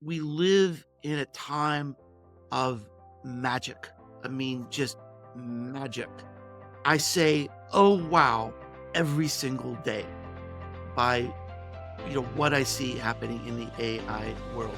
we live in a time of magic. I mean, just magic. I say, oh, wow, every single day by, what I see happening in the AI world.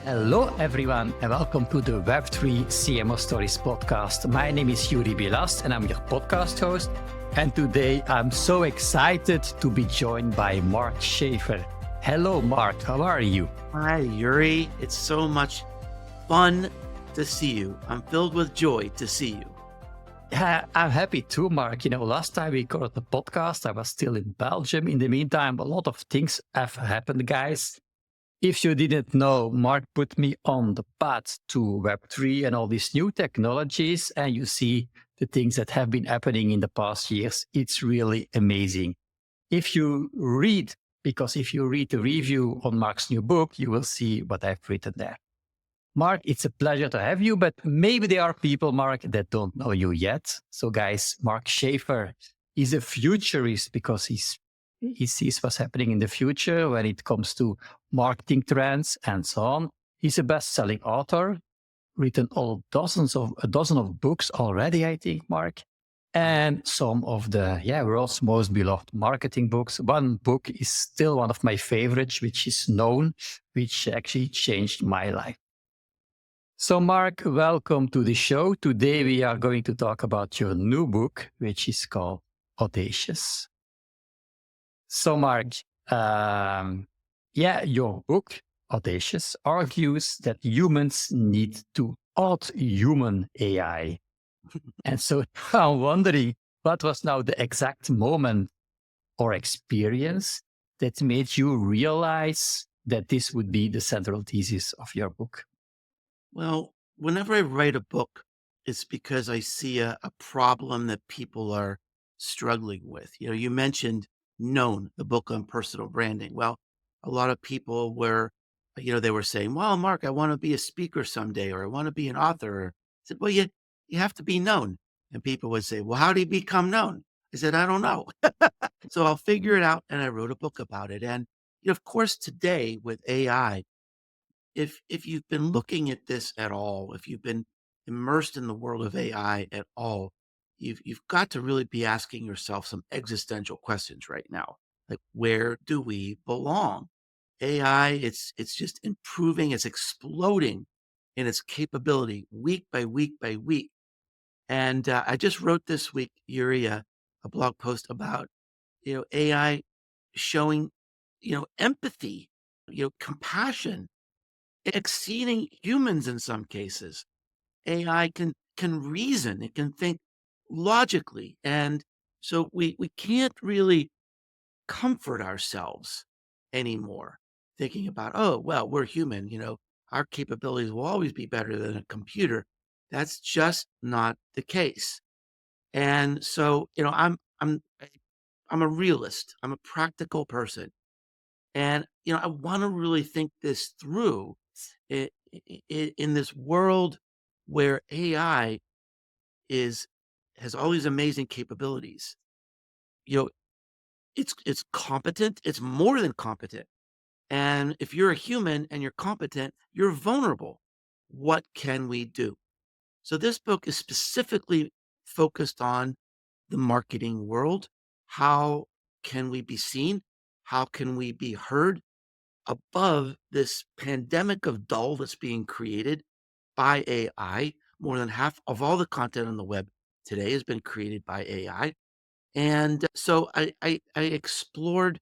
Hello, everyone, and welcome to the Web3 CMO Stories podcast. My name is Yuri Bilast, and I'm your podcast host. And today I'm so excited to be joined by Mark Schaefer. Hello, Mark. How are you? Hi, Yuri. It's so much fun to see you. I'm filled with joy to see you. Yeah, I'm happy too, Mark. Last time we recorded the podcast, I was still in Belgium. In the meantime, a lot of things have happened, guys. If you didn't know, Mark put me on the path to Web3 and all these new technologies, and you see the things that have been happening in the past years. It's really amazing. If you read the review on Mark's new book, you will see what I've written there. Mark, it's a pleasure to have you, but maybe there are people, Mark, that don't know you yet. So guys, Mark Schaefer is a futurist because he sees what's happening in the future when it comes to marketing trends and so on. He's a best-selling author, written a dozen of books already, I think, Mark. And some of the world's most beloved marketing books. One book is still one of my favorites, which is Known, which actually changed my life. So, Mark, welcome to the show. Today, we are going to talk about your new book, which is called Audacious. So, Mark, your book, Audacious, argues that humans need to out-human AI. And so I'm wondering, what was now the exact moment or experience that made you realize that this would be the central thesis of your book? Well, whenever I write a book, it's because I see a problem that people are struggling with. You mentioned Known, the book on personal branding. Well, a lot of people they were saying, well, Mark, I want to be a speaker someday, or I want to be an author. I said, well, you have to be known. And people would say, well, how do you become known? I said, I don't know. So I'll figure it out. And I wrote a book about it. And, of course, today with AI, if you've been looking at this at all, if you've been immersed in the world of AI at all, you've got to really be asking yourself some existential questions right now. Like, where do we belong? AI, it's just improving, it's exploding in its capability week by week by week. And I just wrote this week, Yuri, a blog post about AI showing empathy, compassion, exceeding humans in some cases. AI can reason, it can think logically. And so we can't really comfort ourselves anymore thinking about, oh, well, we're human, our capabilities will always be better than a computer. That's just not the case. And so, I'm a realist. I'm a practical person. And, I want to really think this through in this world where AI is has all these amazing capabilities. You know, it's competent, it's more than competent. And if you're a human and you're competent, you're vulnerable. What can we do? So this book is specifically focused on the marketing world. How can we be seen? How can we be heard above this pandemic of dull that's being created by AI? More than half of all the content on the web today has been created by AI. And so I explored,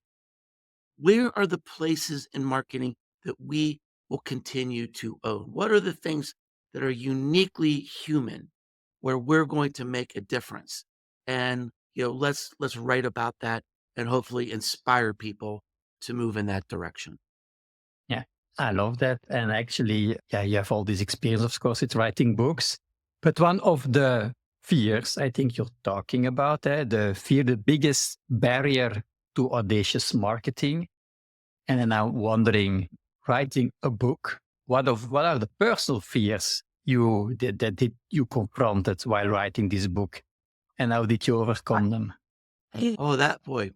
where are the places in marketing that we will continue to own? What are the things that are uniquely human where we're going to make a difference? And let's write about that and hopefully inspire people to move in that direction. Yeah, I love that. And actually, you have all this experience, of course, with writing books. But one of the fears I think you're talking about, the biggest barrier to audacious marketing. And then I'm wondering, writing a book, what are the personal fears that you confronted while writing this book? And how did you overcome them? Oh, that boy.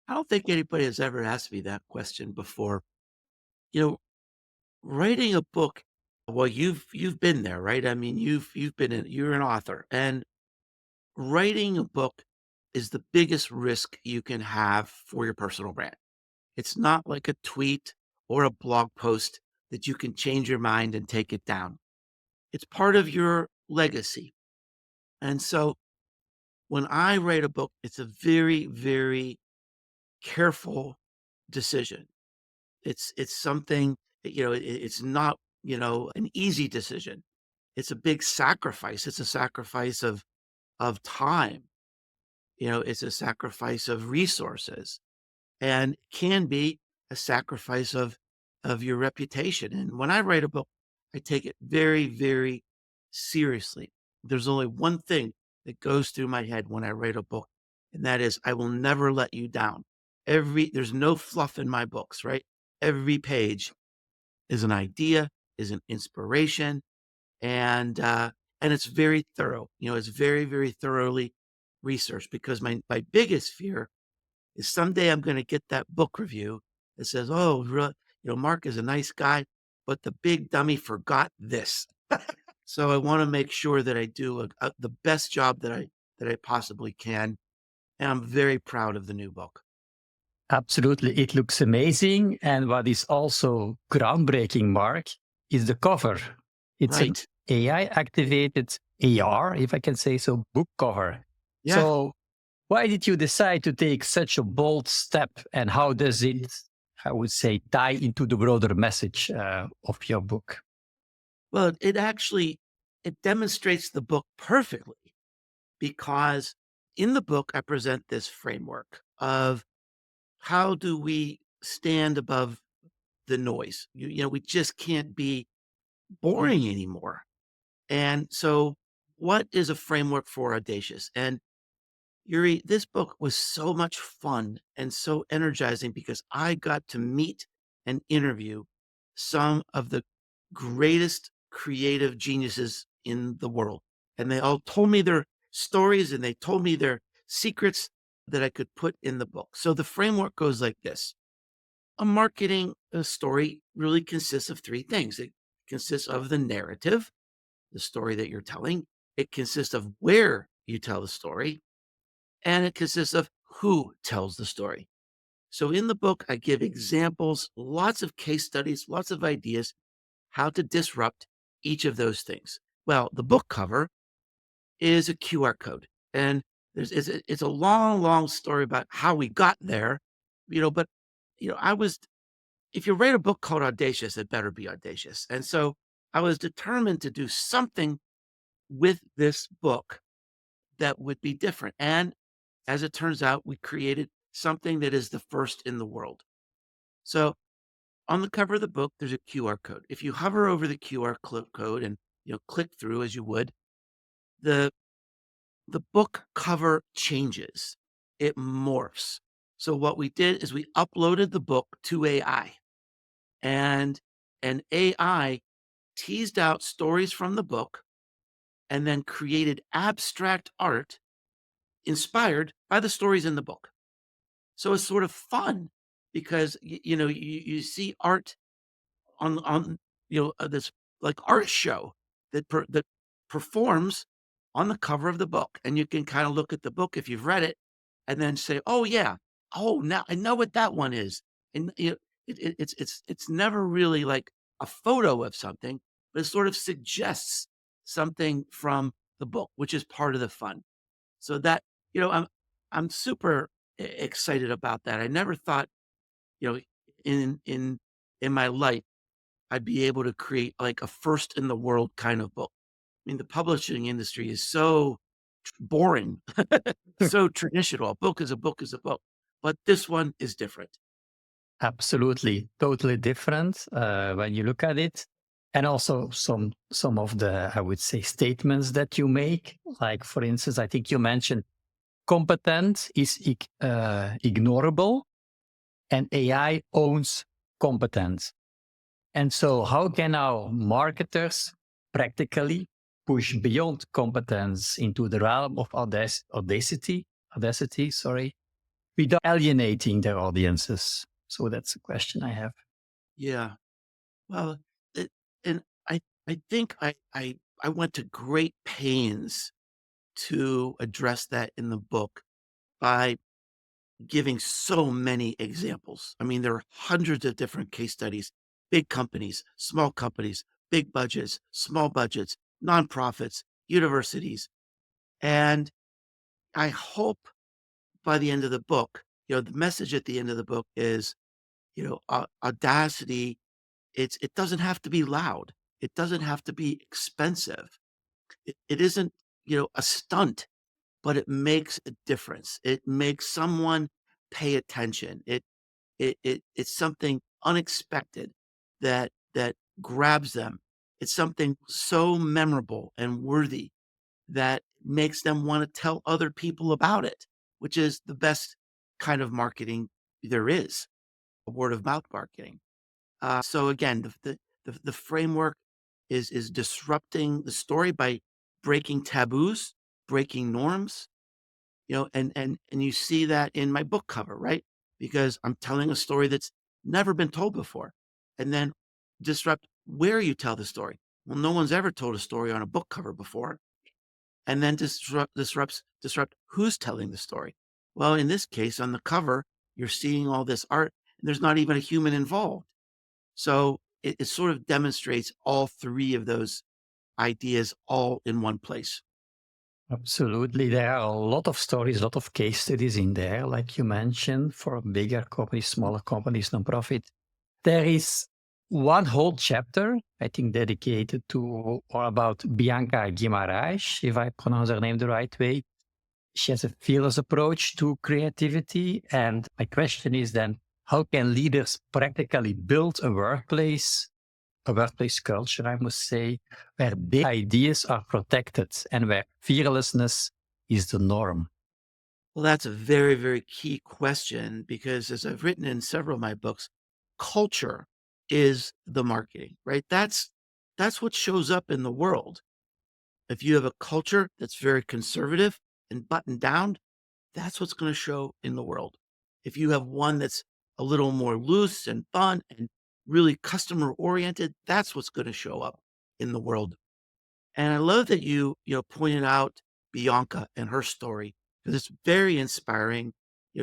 I don't think anybody has ever asked me that question before. You know, writing a book, well, you've been there, right? I mean, you're an author, and writing a book is the biggest risk you can have for your personal brand. It's not like a tweet or a blog post that you can change your mind and take it down. It's part of your legacy. And so when I write a book, it's a very, very careful decision. It's something that, it's not, an easy decision. It's a big sacrifice. It's a sacrifice of time. It's a sacrifice of resources and can be a sacrifice of your reputation. And when I write a book, I take it very, very seriously. There's only one thing that goes through my head when I write a book, and that is I will never let you down. There's no fluff in my books, right? Every page is an idea, is an inspiration, and it's very thorough. It's very, very thoroughly researched because my biggest fear is someday I'm gonna get that book review that says, "Oh, Mark is a nice guy, but the big dummy forgot this." So I wanna make sure that I do the best job that I possibly can, and I'm very proud of the new book. Absolutely. It looks amazing. And what is also groundbreaking, Mark, is the cover. It's an Right. AI activated AR, if I can say so, book cover. Yeah. So, why did you decide to take such a bold step? And how does it, I would say, tie into the broader message of your book? Well, it demonstrates the book perfectly because in the book, I present this framework of how do we stand above the noise? We just can't be boring anymore. And so, what is a framework for Audacious? And Yuri, this book was so much fun and so energizing because I got to meet and interview some of the greatest creative geniuses in the world. And they all told me their stories and they told me their secrets that I could put in the book. So the framework goes like this. A marketing story really consists of three things. It consists of the narrative, the story that you're telling. It consists of where you tell the story, and it consists of who tells the story. So in the book, I give examples, lots of case studies, lots of ideas how to disrupt each of those things. Well, the book cover is a QR code, and it's a long, long story about how we got there, but I was if you write a book called Audacious, it better be audacious. And so I was determined to do something with this book that would be different. And as it turns out, we created something that is the first in the world. So on the cover of the book, there's a QR code. If you hover over the QR code and click through as you would, the the book cover changes. It morphs. So what we did is we uploaded the book to AI, and an AI teased out stories from the book and then created abstract art inspired by the stories in the book. So it's sort of fun because you see art on this like art show that performs on the cover of the book, and you can kind of look at the book if you've read it, and then say, "Oh yeah, oh now I know what that one is." And it's never really like a photo of something, but it sort of suggests something from the book, which is part of the fun. So that I'm super excited about that. I never thought you know in in in my life I'd be able to create like a first in the world kind of book. I mean, the publishing industry is so boring, so traditional. A book is a book is a book, but this one is different. Absolutely, totally different when you look at it, and also some of the, I would say, statements that you make. Like for instance, I think you mentioned competent is ignorable, and AI owns competence. And so, how can our marketers practically push beyond competence into the realm of audacity, sorry, without alienating their audiences? So that's a question I have. Yeah. Well, and I think I went to great pains to address that in the book by giving so many examples. I mean, there are hundreds of different case studies, big companies, small companies, big budgets, small budgets, nonprofits, universities. And I hope by the end of the book, the message at the end of the book is, Audacity, it doesn't have to be loud. It doesn't have to be expensive. It isn't, a stunt, but it makes a difference. It makes someone pay attention. It's something unexpected that grabs them. It's something so memorable and worthy that makes them wanna tell other people about it, which is the best kind of marketing there is, word of mouth marketing. So again, the framework is disrupting the story by breaking taboos, breaking norms, and you see that in my book cover, right? Because I'm telling a story that's never been told before. And then disrupt where you tell the story. Well, no one's ever told a story on a book cover before. And then disrupt who's telling the story. Well, in this case, on the cover, you're seeing all this art, and there's not even a human involved. So it sort of demonstrates all three of those ideas all in one place. Absolutely. There are a lot of stories, a lot of case studies in there, like you mentioned, for bigger companies, smaller companies, nonprofit. There is one whole chapter, I think, dedicated to or about Bianca Guimaraes, if I pronounce her name the right way. She has a fearless approach to creativity. And my question is then, how can leaders practically build a workplace culture, I must say, where big ideas are protected and where fearlessness is the norm? Well, that's a very, very key question because as I've written in several of my books, culture is the marketing, right? That's what shows up in the world. If you have a culture that's very conservative and buttoned down, that's what's going to show in the world. If you have one that's a little more loose and fun and really customer oriented, that's what's going to show up in the world. And I love that you pointed out Bianca and her story because it's very inspiring.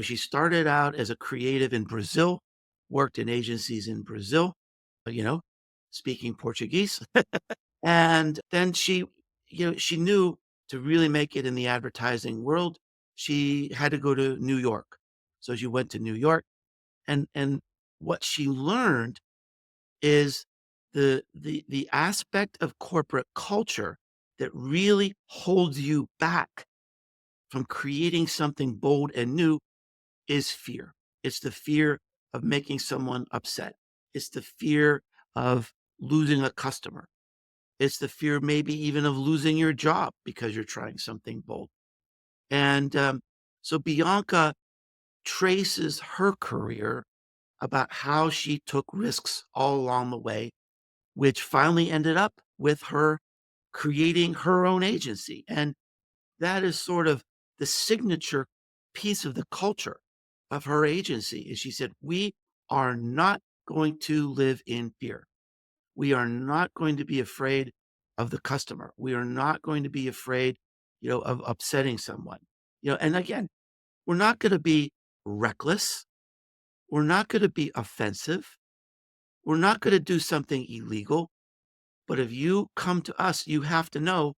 She started out as a creative in Brazil, worked in agencies in Brazil, you know, speaking Portuguese. And then she knew to really make it in the advertising world, she had to go to New York. So she went to New York and what she learned is the aspect of corporate culture that really holds you back from creating something bold and new is fear. It's the fear of making someone upset. It's the fear of losing a customer. It's the fear maybe even of losing your job because you're trying something bold. And so Bianca traces her career about how she took risks all along the way, which finally ended up with her creating her own agency. And that is sort of the signature piece of the culture of her agency. Is she said, we are not going to live in fear. We are not going to be afraid of the customer. We are not going to be afraid, of upsetting someone. And again, we're not going to be reckless. We're not going to be offensive. We're not going to do something illegal. But if you come to us, you have to know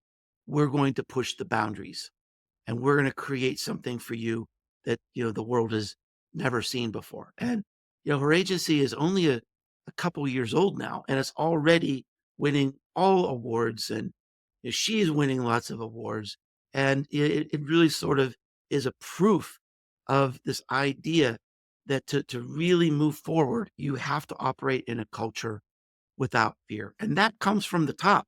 we're going to push the boundaries and we're going to create something for you that, the world has never seen before. And, her agency is only a couple years old now and it's already winning all awards and she's winning lots of awards. And it really sort of is a proof of this idea that to really move forward, you have to operate in a culture without fear. And that comes from the top.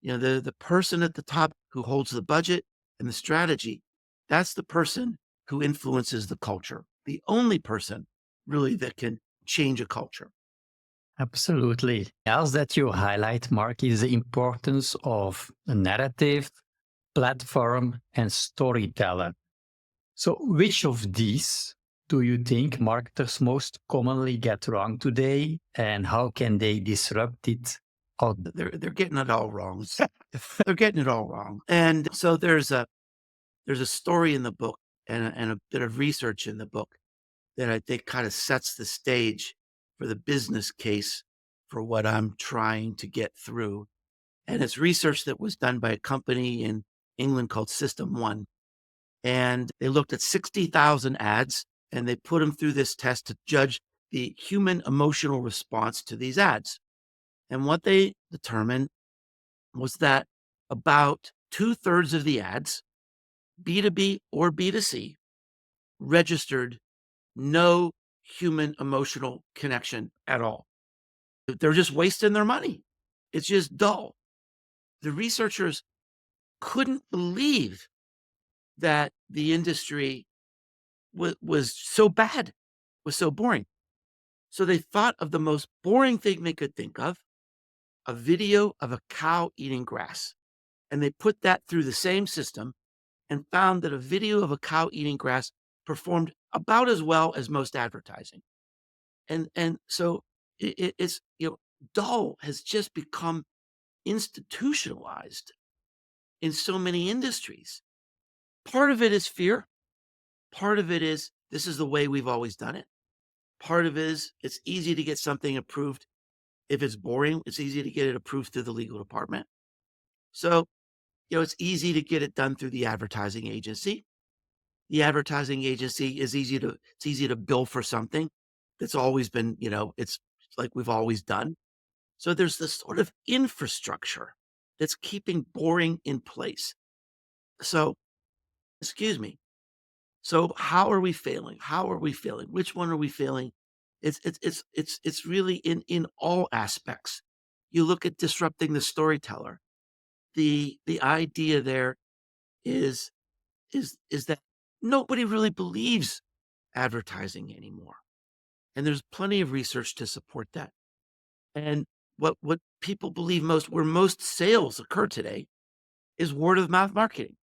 The person at the top who holds the budget and the strategy, that's the person who influences the culture. The only person really that can change a culture. Absolutely. Else that you highlight, Mark, is the importance of a narrative, platform, and storyteller. So, which of these do you think marketers most commonly get wrong today, and how can they disrupt it Oh, They're getting it all wrong. They're getting it all wrong. And so there's a story in the book and a bit of research in the book that I think kind of sets the stage for the business case for what I'm trying to get through. And it's research that was done by a company in England called System One. And they looked at 60,000 ads and they put them through this test to judge the human emotional response to these ads. And what they determined was that about two-thirds of the ads, B2B or B2C, registered no human emotional connection at all. They're just wasting their money. It's just dull. The researchers couldn't believe that the industry was so bad, was so boring. So they thought of the most boring thing they could think of, a video of a cow eating grass. And they put that through the same system and found that a video of a cow eating grass performed about as well as most advertising. And so it's, dull has just become institutionalized in so many industries. Part of it is fear. Part of it is this is the way we've always done it. Part of it is it's easy to get something approved. If it's boring, it's easy to get it approved through the legal department. So, it's easy to get it done through the advertising agency. The advertising agency is it's easy to bill for something that's always been, it's like we've always done. So there's this sort of infrastructure that's keeping boring in place. So, excuse me. So how are we failing? How are we failing? Which one are we failing? It's really in all aspects. You look at disrupting the storyteller. The idea there is is that nobody really believes advertising anymore. And there's plenty of research to support that. And what people believe most, where most sales occur today, is word of mouth marketing,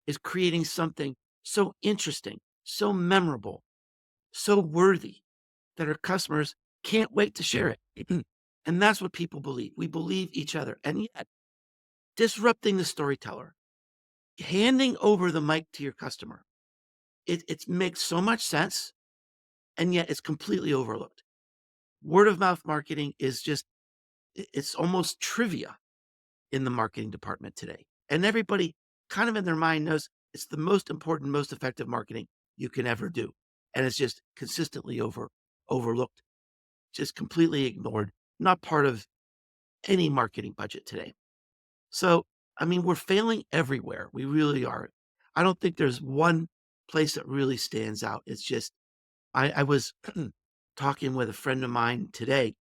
is creating something so interesting, so memorable, so worthy that our customers can't wait to share it. And that's what people believe. We believe each other. And yet, disrupting the storyteller, handing over the mic to your customer, it makes so much sense, and yet it's completely overlooked. Word of mouth marketing is just, it's almost trivia in the marketing department today. And everybody kind of in their mind knows it's the most important, most effective marketing you can ever do. And it's just consistently overlooked, just completely ignored, not part of any marketing budget today. So, I mean, we're failing everywhere. We really are. I don't think there's one place that really stands out. It's just, I was talking with a friend of mine today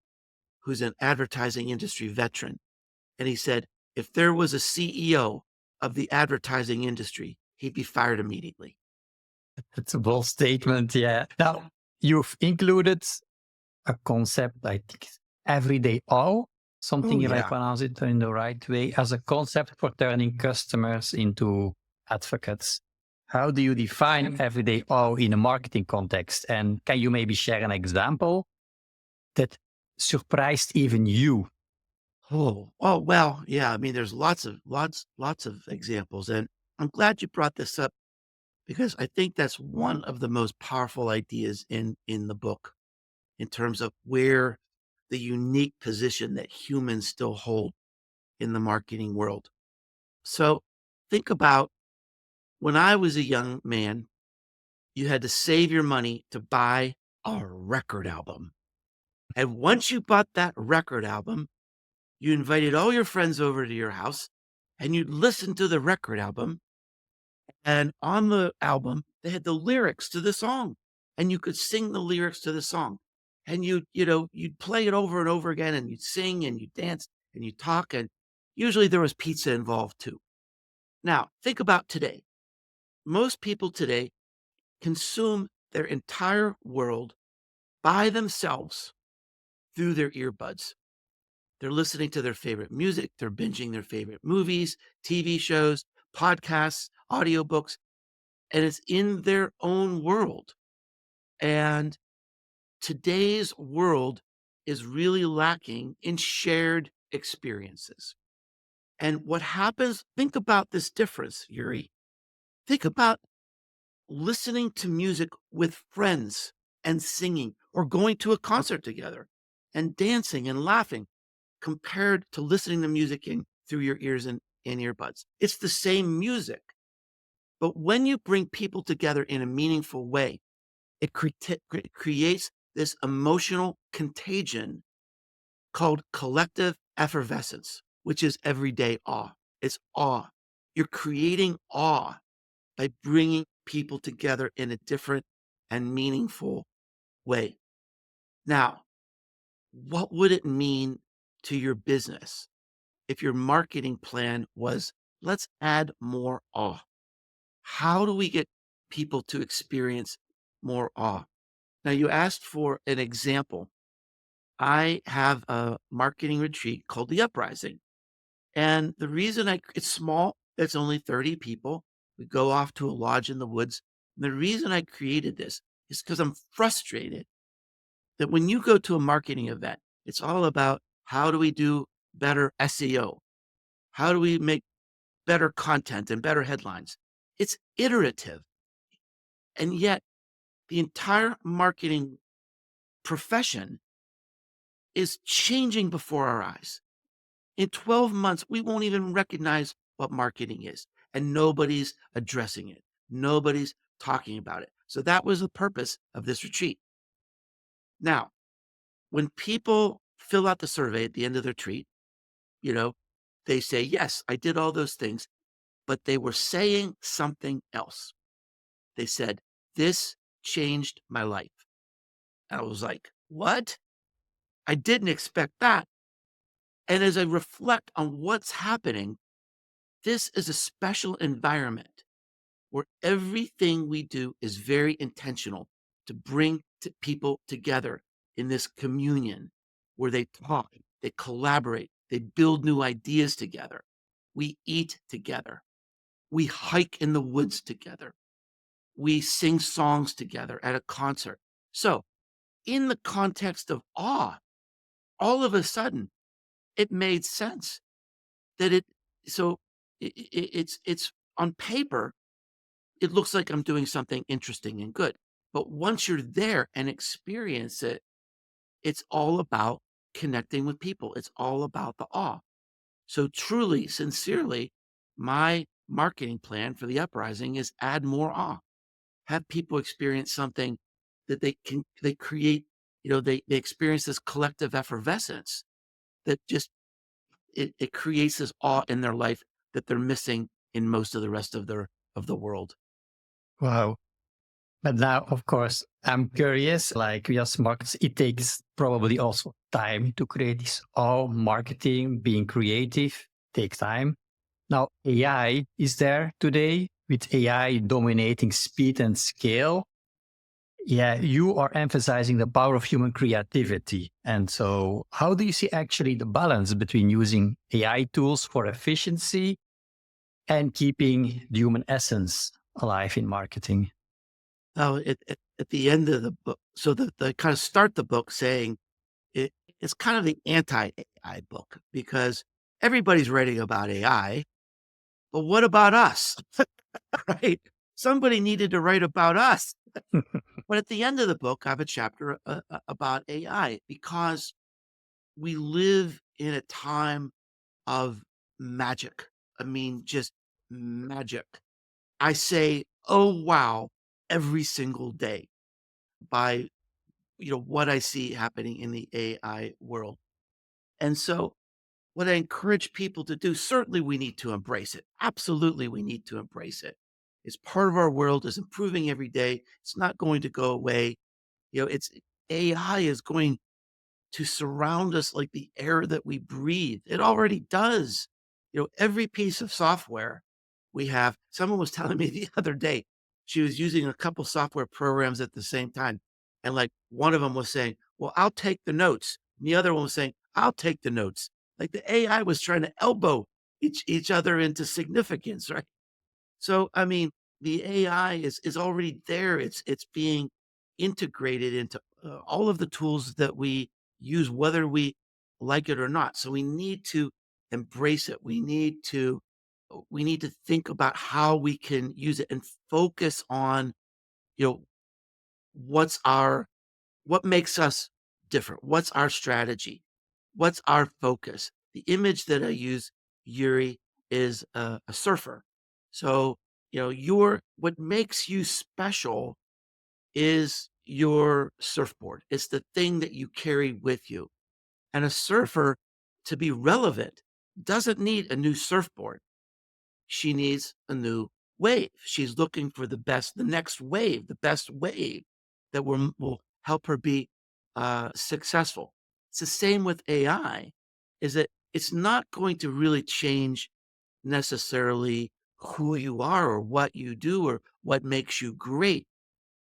who's an advertising industry veteran. And he said, if there was a CEO of the advertising industry, he'd be fired immediately. it's a bold statement. Yeah. Now, you've included a concept, I think, everyday awe, Oh, something if I yeah. pronounce it in the right way, as a concept for turning customers into advocates. How do you define everyday awe in a marketing context? And can you maybe share an example that surprised even you? Oh, well, yeah. I mean, there's lots of examples. And I'm glad you brought this up because I think that's one of the most powerful ideas in the book in terms of where the unique position that humans still hold in the marketing world. So think about when I was a young man, you had to save your money to buy a record album. And once you bought that record album, you invited all your friends over to your house and you'd listen to the record album. And on the album, they had the lyrics to the song and you could sing the lyrics to the song. And you'd play it over and over again and you'd sing and you'd dance and you'd talk. And usually there was pizza involved too. Now, think about today. Most people today consume their entire world by themselves through their earbuds. They're listening to their favorite music, they're binging their favorite movies, TV shows, podcasts, audiobooks, and it's in their own world. And today's world is really lacking in shared experiences. And what happens, think about this difference, Yuri. Think about listening to music with friends and singing, or going to a concert together and dancing and laughing, compared to listening to music through your ears and earbuds. It's the same music, but when you bring people together in a meaningful way, it creates this emotional contagion called collective effervescence, which is everyday awe. It's awe. You're creating awe by bringing people together in a different and meaningful way. Now, what would it mean to your business if your marketing plan was, let's add more awe? How do we get people to experience more awe? Now, you asked for an example. I have a marketing retreat called The Uprising. And the reason it's small, it's only 30 people. We go off to a lodge in the woods. And the reason I created this is because I'm frustrated that when you go to a marketing event, it's all about how do we do better SEO? How do we make better content and better headlines? It's iterative. And yet, the entire marketing profession is changing before our eyes. In 12 months, we won't even recognize what marketing is, and nobody's addressing it. Nobody's talking about it. So that was the purpose of this retreat. Now, when people fill out the survey at the end of the retreat, you know, they say, yes, I did all those things, but they were saying something else. They said, this changed my life. And I was like, what? I didn't expect that. And as I reflect on what's happening, this is a special environment where everything we do is very intentional to bring people together in this communion where they talk, they collaborate, they build new ideas together. We eat together. We hike in the woods together. We sing songs together at a concert. So, in the context of awe, all of a sudden, it made sense that so it's on paper, it looks like I'm doing something interesting and good. But once you're there and experience it, it's all about connecting with people. It's all about the awe. So truly, sincerely, my marketing plan for the uprising is add more awe. Have people experience something that they create, they experience this collective effervescence that just it creates this awe in their life that they're missing in most of the rest of the world. Wow. But now, of course, I'm curious, like we as marketers, it takes probably also time to create this all marketing, being creative takes time. Now, AI is there today with AI dominating speed and scale. Yeah, you are emphasizing the power of human creativity. And so, how do you see actually the balance between using AI tools for efficiency and keeping the human essence alive in marketing? Now, at the end of the book, so the kind of start the book saying it's kind of the anti-AI book because everybody's writing about AI, but what about us? Right? Somebody needed to write about us. But at the end of the book, I have a chapter about AI because we live in a time of magic. I mean, just magic. I say, oh, wow, every single day by what I see happening in the AI world. And so what I encourage people to do, certainly we need to embrace it. Absolutely we need to embrace it. It's part of our world, is improving every day. It's not going to go away. It's AI is going to surround us like the air that we breathe. It already does. Every piece of software we have, someone was telling me the other day, she was using a couple software programs at the same time. And like one of them was saying, well, I'll take the notes. And the other one was saying, I'll take the notes. Like the AI was trying to elbow each other into significance, right? So, I mean, the AI is already there. It's being integrated into all of the tools that we use, whether we like it or not. So we need to embrace it. We need to think about how we can use it and focus on, you know, what's our what makes us different? What's our strategy? What's our focus? The image that I use, Yuri, is a surfer. So, your what makes you special is your surfboard. It's the thing that you carry with you. And a surfer, to be relevant, doesn't need a new surfboard. She needs a new wave. She's looking for the next wave, the best wave that will help her be successful. It's the same with AI, is that it's not going to really change necessarily who you are or what you do or what makes you great,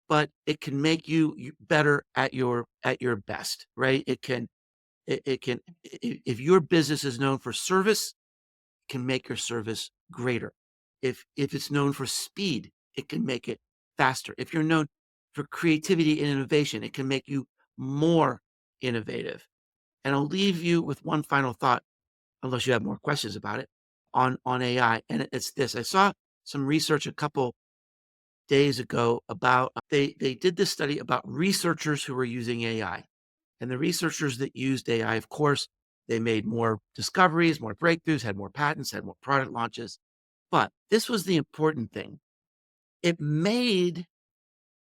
but it can make you better at your best, right? It can if your business is known for service, can make your service greater. If it's known for speed, it can make it faster. If you're known for creativity and innovation, it can make you more innovative. And I'll leave you with one final thought, unless you have more questions about it, on AI. And it's this. I saw some research a couple days ago about they did this study about researchers who were using AI. And the researchers that used AI, of course, they made more discoveries, more breakthroughs, had more patents, had more product launches. But this was the important thing. It made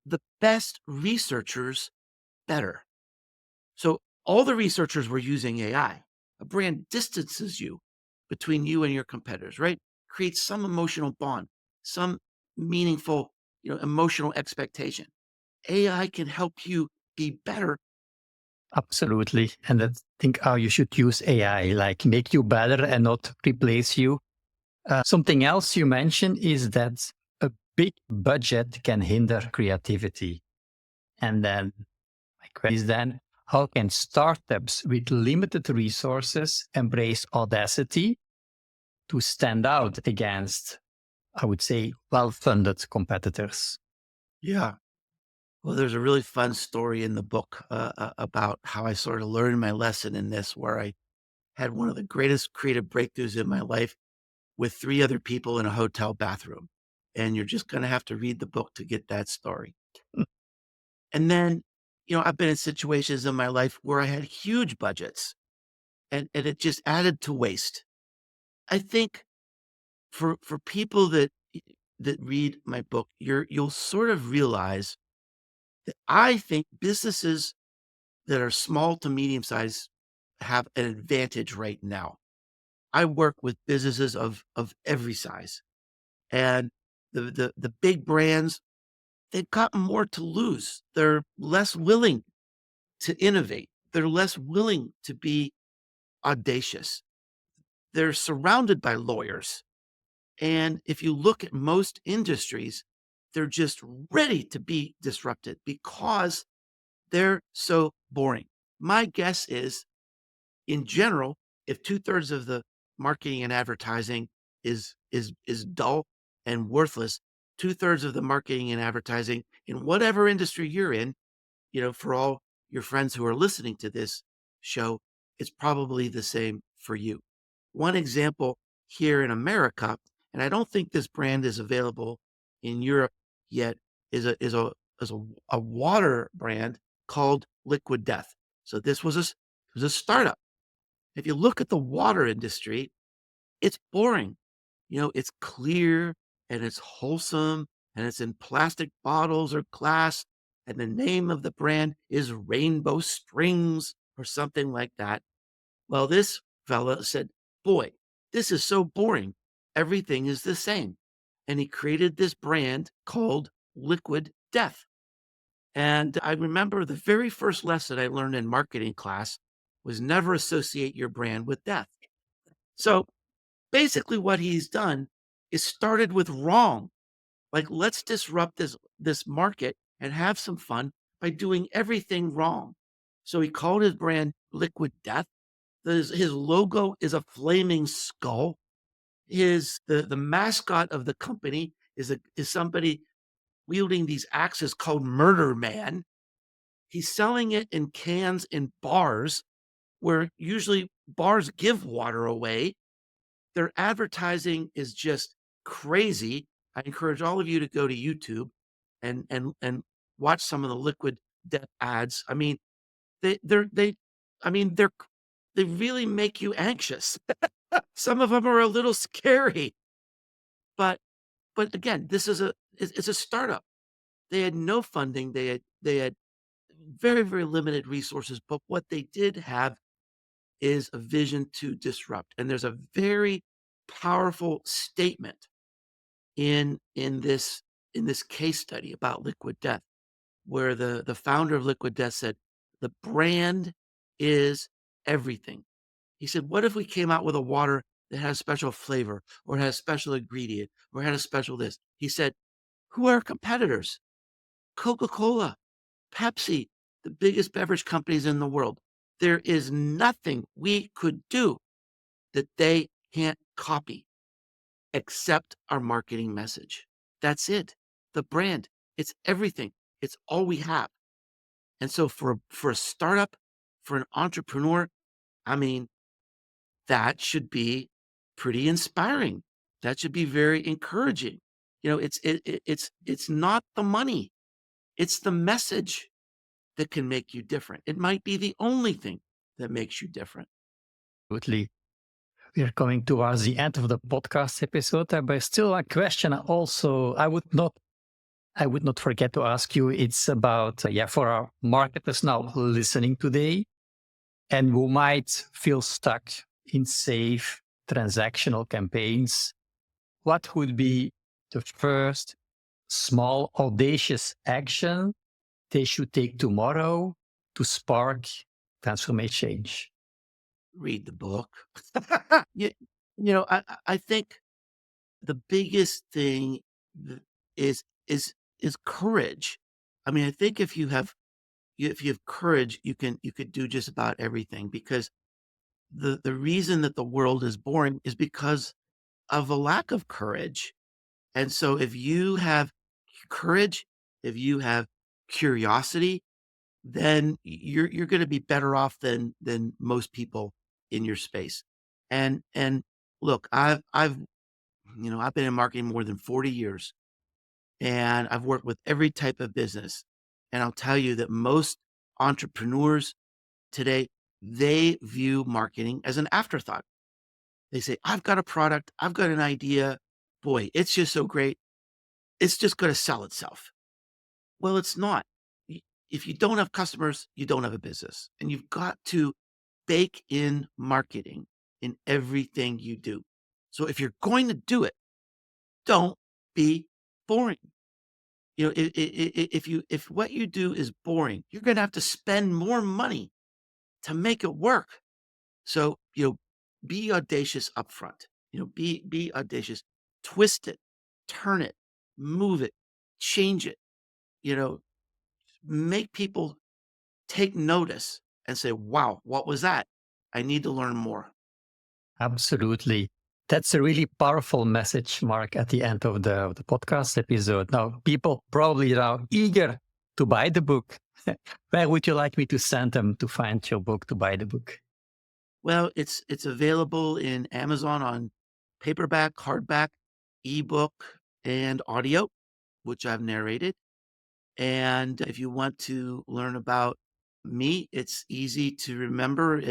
the best researchers better. So all the researchers were using AI. A brand distances you between you and your competitors, right? Creates some emotional bond, some meaningful, emotional expectation. AI can help you be better. Absolutely. And I think how you should use AI, like make you better and not replace you. Something else you mentioned is that a big budget can hinder creativity. And then my question is then, how can startups with limited resources embrace Audacity to stand out against, I would say, well-funded competitors? Yeah. Well, there's a really fun story in the book about how I sort of learned my lesson in this, where I had one of the greatest creative breakthroughs in my life with three other people in a hotel bathroom. And you're just going to have to read the book to get that story. And then, I've been in situations in my life where I had huge budgets and it just added to waste. I think for people that read my book, you'll sort of realize that I think businesses that are small to medium size have an advantage right now. I work with businesses of every size, and the big brands, they've got more to lose. They're less willing to innovate. They're less willing to be audacious. They're surrounded by lawyers. And if you look at most industries, they're just ready to be disrupted because they're so boring. My guess is, in general, if two-thirds of the marketing and advertising is dull and worthless, two-thirds of the marketing and advertising in whatever industry you're in, for all your friends who are listening to this show, it's probably the same for you. One example here in America, and I don't think this brand is available in Europe yet, is a water brand called Liquid Death. So this was a startup. If you look at the water industry, it's boring. It's clear and it's wholesome and it's in plastic bottles or glass. And the name of the brand is Rainbow Springs or something like that. Well, this fella said, boy, this is so boring. Everything is the same. And he created this brand called Liquid Death. And I remember the very first lesson I learned in marketing class was never associate your brand with death. So basically what he's done is started with wrong. Like, let's disrupt this market and have some fun by doing everything wrong. So he called his brand Liquid Death. His logo is a flaming skull. The mascot of the company is somebody wielding these axes called Murder Man. He's selling it in cans in bars where usually bars give water away. Their advertising is just crazy. I encourage all of you to go to YouTube and watch some of the Liquid Death ads. I mean, they I mean, they really make you anxious. Some of them are a little scary, but again, this is it's a startup. They had no funding. They had very, very limited resources, but what they did have is a vision to disrupt. And there's a very powerful statement in this case study about Liquid Death, where the founder of Liquid Death said, "The brand is everything." He said, "What if we came out with a water that had a special flavor or had a special ingredient or had a special this?" He said, "Who are our competitors? Coca-Cola, Pepsi, the biggest beverage companies in the world. There is nothing we could do that they can't copy except our marketing message. That's it. The brand, it's everything. It's all we have." And so for a startup, for an entrepreneur, I mean, that should be pretty inspiring. That should be very encouraging. It's not the money. It's the message that can make you different. It might be the only thing that makes you different. Absolutely. We are coming towards the end of the podcast episode, but still a question I would not forget to ask you. It's about, for our marketers now listening today and who might feel stuck in safe transactional campaigns, what would be the first small audacious action they should take tomorrow to spark transformation change? Read the book. you, I think the biggest thing is is courage. I mean, I think if you have courage, you could do just about everything, because the reason that the world is boring is because of a lack of courage. And so if you have courage, if you have curiosity, then you're going to be better off than most people in your space. And look, I've been in marketing more than 40 years, and I've worked with every type of business. And I'll tell you that most entrepreneurs today, they view marketing as an afterthought. They say, "I've got a product, I've got an idea. Boy, it's just so great. It's just going to sell itself." Well, it's not. If you don't have customers, you don't have a business. And you've got to bake in marketing in everything you do. So if you're going to do it, don't be boring. If what you do is boring, you're going to have to spend more money to make it work. So, be audacious upfront. Be audacious. Twist it, turn it, move it, change it. You know, make people take notice and say, "Wow, what was that? I need to learn more." Absolutely. That's a really powerful message, Mark, at the end of the podcast episode. Now, people probably are eager to buy the book. Where would you like me to send them to find your book, to buy the book? Well, it's available in Amazon on paperback, hardback, ebook, and audio, which I've narrated. And if you want to learn about me, it's easy to remember.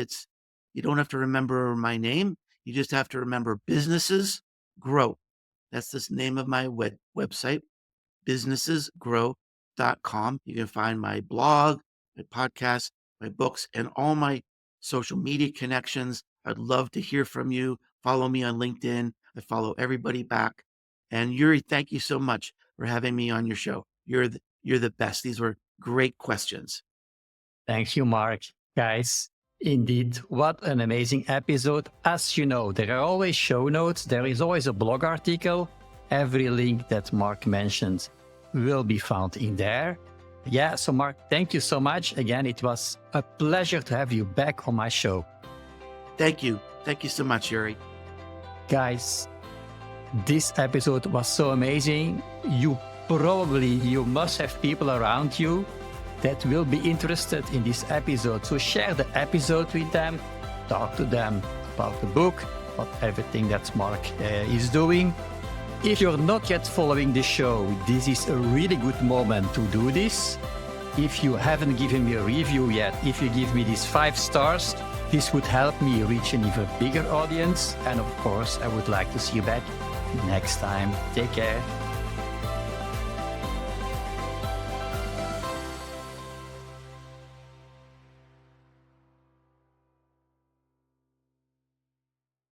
You don't have to remember my name. You just have to remember Businesses Grow. That's the name of my website, businessesgrow.com. You can find my blog, my podcast, my books, and all my social media connections. I'd love to hear from you. Follow me on LinkedIn. I follow everybody back. And Yuri, thank you so much for having me on your show. You're the best. These were great questions. Thank you, Mark. Guys, indeed, what an amazing episode. As you know, there are always show notes. There is always a blog article. Every link that Mark mentioned will be found in there. Yeah, so Mark, thank you so much. Again, it was a pleasure to have you back on my show. Thank you. Thank you so much, Yuri. Guys, this episode was so amazing. You must have people around you that will be interested in this episode. So share the episode with them, talk to them about the book, about everything that Mark is doing. If you're not yet following the show, this is a really good moment to do this. If you haven't given me a review yet, if you give me these 5 stars, this would help me reach an even bigger audience. And of course, I would like to see you back next time. Take care.